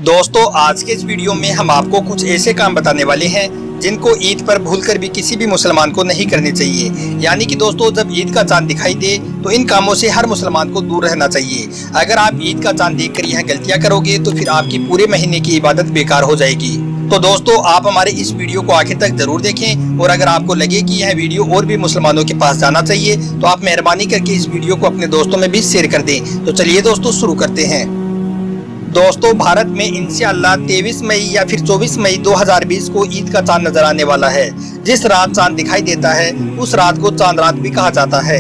दोस्तों आज के इस वीडियो में हम आपको कुछ ऐसे काम बताने वाले हैं जिनको ईद पर भूलकर भी किसी भी मुसलमान को नहीं करने चाहिए। यानी कि दोस्तों जब ईद का चांद दिखाई दे तो इन कामों से हर मुसलमान को दूर रहना चाहिए। अगर आप ईद का चांद देखकर यह गलतियां करोगे तो फिर आपकी पूरे महीने की इबादत बेकार हो जाएगी। तो दोस्तों आप हमारे इस वीडियो को आखिर तक जरूर देखें और अगर आपको लगे कि यह वीडियो और भी मुसलमानों के पास जाना चाहिए तो आप मेहरबानी करके इस वीडियो को अपने दोस्तों में भी शेयर कर दें। तो चलिए दोस्तों शुरू करते हैं। दोस्तों भारत में इंशाअल्लाह 23 मई या फिर 24 मई 2020 को ईद का चांद नजर आने वाला है। जिस रात चांद दिखाई देता है उस रात को चांद रात भी कहा जाता है।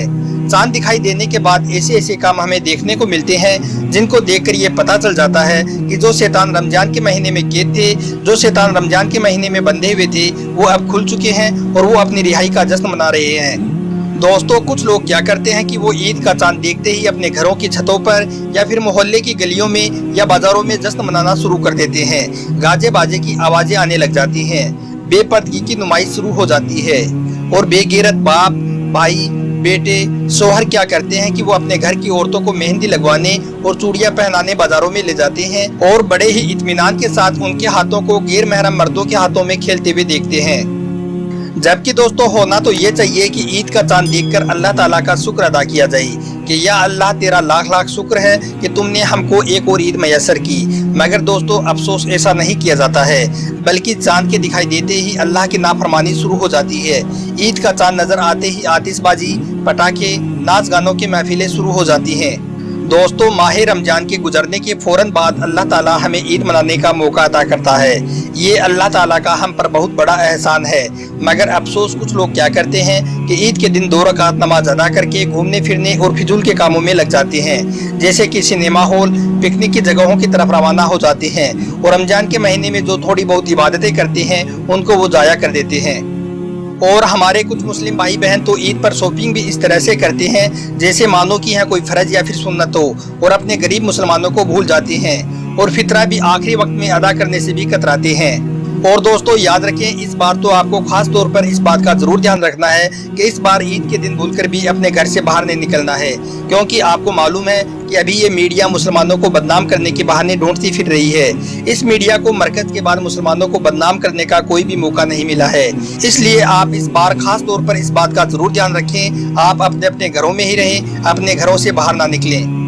चांद दिखाई देने के बाद ऐसे काम हमें देखने को मिलते हैं जिनको देखकर ये पता चल जाता है कि जो शैतान रमजान के महीने में कैद थे, जो शैतान रमजान के महीने में बंधे हुए थे, वो अब खुल चुके हैं और वो अपनी रिहाई का जश्न मना रहे हैं। दोस्तों कुछ लोग क्या करते हैं कि वो ईद का चांद देखते ही अपने घरों की छतों पर या फिर मोहल्ले की गलियों में या बाजारों में जश्न मनाना शुरू कर देते हैं। गाजे बाजे की आवाजें आने लग जाती हैं, बेपर्दगी की नुमाइश शुरू हो जाती है और बेगैरत बाप, भाई, बेटे, शोहर क्या करते हैं कि वो अपने घर की औरतों को मेहंदी लगवाने और चूड़ियां पहनाने बाजारों में ले जाते हैं और बड़े ही इत्मीनान के साथ उनके हाथों को गैर महरम मर्दों के हाथों में खेलते हुए देखते हैं। जबकि दोस्तों होना तो ये चाहिए कि ईद का चांद देखकर अल्लाह ताला का शुक्र अदा किया जाए कि या अल्लाह तेरा लाख लाख शुक्र है कि तुमने हमको एक और ईद मैसर की। मगर दोस्तों अफसोस ऐसा नहीं किया जाता है, बल्कि चांद के दिखाई देते ही अल्लाह की नाफरमानी शुरू हो जाती है। ईद का चांद नजर आते ही आतिशबाजी, पटाखे, नाच गानों की महफिलें शुरू हो जाती हैं। दोस्तों माह रमजान के गुजरने के फौरन बाद अल्लाह ताला हमें ईद मनाने का मौका अता करता है। ये अल्लाह ताला का हम पर बहुत बड़ा एहसान है। मगर अफसोस कुछ लोग क्या करते हैं कि ईद के दिन 2 रकात नमाज अदा करके घूमने फिरने और फिजूल के कामों में लग जाते हैं, जैसे कि सिनेमा हॉल, पिकनिक की जगहों की तरफ रवाना हो जाते हैं और रमजान के महीने में जो थोड़ी बहुत इबादतें करते हैं उनको वो जाया कर देते हैं। और हमारे कुछ मुस्लिम भाई बहन तो ईद पर शॉपिंग भी इस तरह से करते हैं जैसे मानो कि यह कोई फर्ज या फिर सुन्नत हो और अपने गरीब मुसलमानों को भूल जाते हैं और फितरा भी आखिरी वक्त में अदा करने से भी कतराते हैं। और दोस्तों याद रखें इस बार तो आपको खास तौर पर इस बात का जरूर ध्यान रखना है कि इस बार ईद के दिन भूलकर भी अपने घर से बाहर नहीं निकलना है, क्योंकि आपको मालूम है कि अभी ये मीडिया मुसलमानों को बदनाम करने के बहाने ढूंढती फिर रही है। इस मीडिया को मरकज के बाद मुसलमानों को बदनाम करने का कोई भी मौका नहीं मिला है, इसलिए आप इस बार खास तौर पर इस बात का जरूर ध्यान रखें। आप अपने अपने घरों में ही रहें, अपने घरों से बाहर ना निकलें।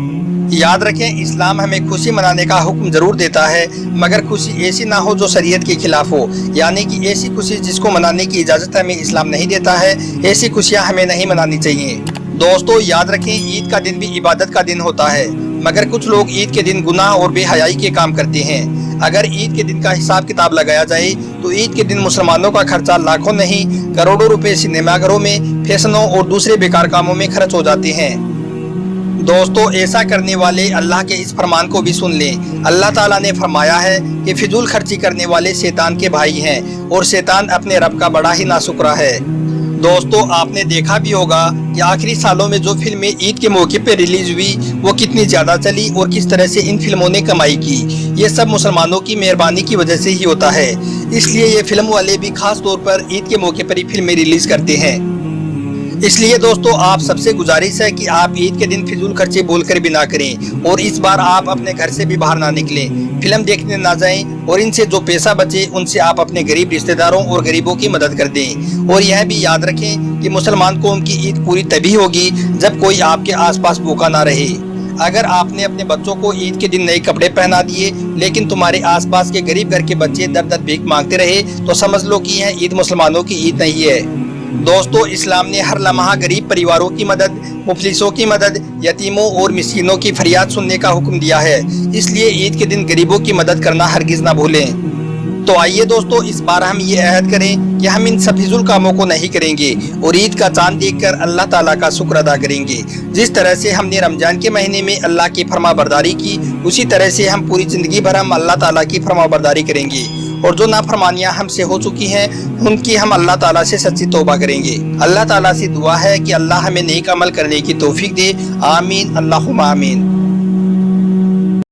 याद रखें इस्लाम हमें खुशी मनाने का हुक्म जरूर देता है, मगर खुशी ऐसी ना हो जो शरीयत के खिलाफ हो। यानी कि ऐसी खुशी जिसको मनाने की इजाज़त हमें इस्लाम नहीं देता है, ऐसी खुशियां हमें नहीं मनानी चाहिए। दोस्तों याद रखें ईद का दिन भी इबादत का दिन होता है, मगर कुछ लोग ईद के दिन गुनाह और बेहयाई के काम करते हैं। अगर ईद के दिन का हिसाब किताब लगाया जाए तो ईद के दिन मुसलमानों का खर्चा लाखों नहीं करोड़ों रुपए सिनेमाघरों में, फैशनों और दूसरे बेकार कामों में खर्च हो जाते हैं। दोस्तों ऐसा करने वाले अल्लाह के इस फरमान को भी सुन लें। अल्लाह ताला ने फरमाया है कि फिजूल खर्ची करने वाले शैतान के भाई हैं और शैतान अपने रब का बड़ा ही नाशुक्रा है। दोस्तों आपने देखा भी होगा कि आखिरी सालों में जो फिल्में ईद के मौके पर रिलीज हुई वो कितनी ज़्यादा चली और किस तरह से इन फिल्मों ने कमाई की। ये सब मुसलमानों की मेहरबानी की वजह से ही होता है, इसलिए ये फिल्म वाले भी खास तौर पर ईद के मौके पर ही फिल्में रिलीज करते हैं। इसलिए दोस्तों आप सबसे गुजारिश है कि आप ईद के दिन फिजूल खर्चे बोलकर भी ना करें और इस बार आप अपने घर से भी बाहर ना निकलें, फिल्म देखने ना जाएं और इनसे जो पैसा बचे उनसे आप अपने गरीब रिश्तेदारों और गरीबों की मदद कर दें। और यह भी याद रखें कि मुसलमान कौम की ईद पूरी तभी होगी जब कोई आपके आसपास भूखा ना रहे। अगर आपने अपने बच्चों को ईद के दिन नए कपड़े पहना दिए लेकिन तुम्हारे आसपास के गरीब घर के बच्चे दर दर भीख मांगते रहे तो समझ लो कि यह ईद मुसलमानों की ईद नहीं है। दोस्तों इस्लाम ने हर लम्हा गरीब परिवारों की मदद, मुफलिसों की मदद, यतीमों और मिस्कीनों की फरियाद सुनने का हुक्म दिया है, इसलिए ईद के दिन गरीबों की मदद करना हरगिज ना भूलें। तो आइए दोस्तों इस बार हम ये अहद करें कि हम इन सब फिजूल कामों को नहीं करेंगे और ईद का चांद देखकर अल्लाह ताला का शुक्र अदा करेंगे। जिस तरह से हमने रमजान के महीने में अल्लाह की फरमाबरदारी की उसी तरह से हम पूरी जिंदगी भर हम अल्लाह ताला की फरमाबरदारी करेंगे और जो नाफरमानियां हमसे हो चुकी हैं उनकी हम अल्लाह ताला से सच्ची तौबा करेंगे। अल्लाह ताला से दुआ है कि अल्लाह हमें नेक अमल करने की तौफीक दे। आमीन अल्लाहुम्मा आमीन।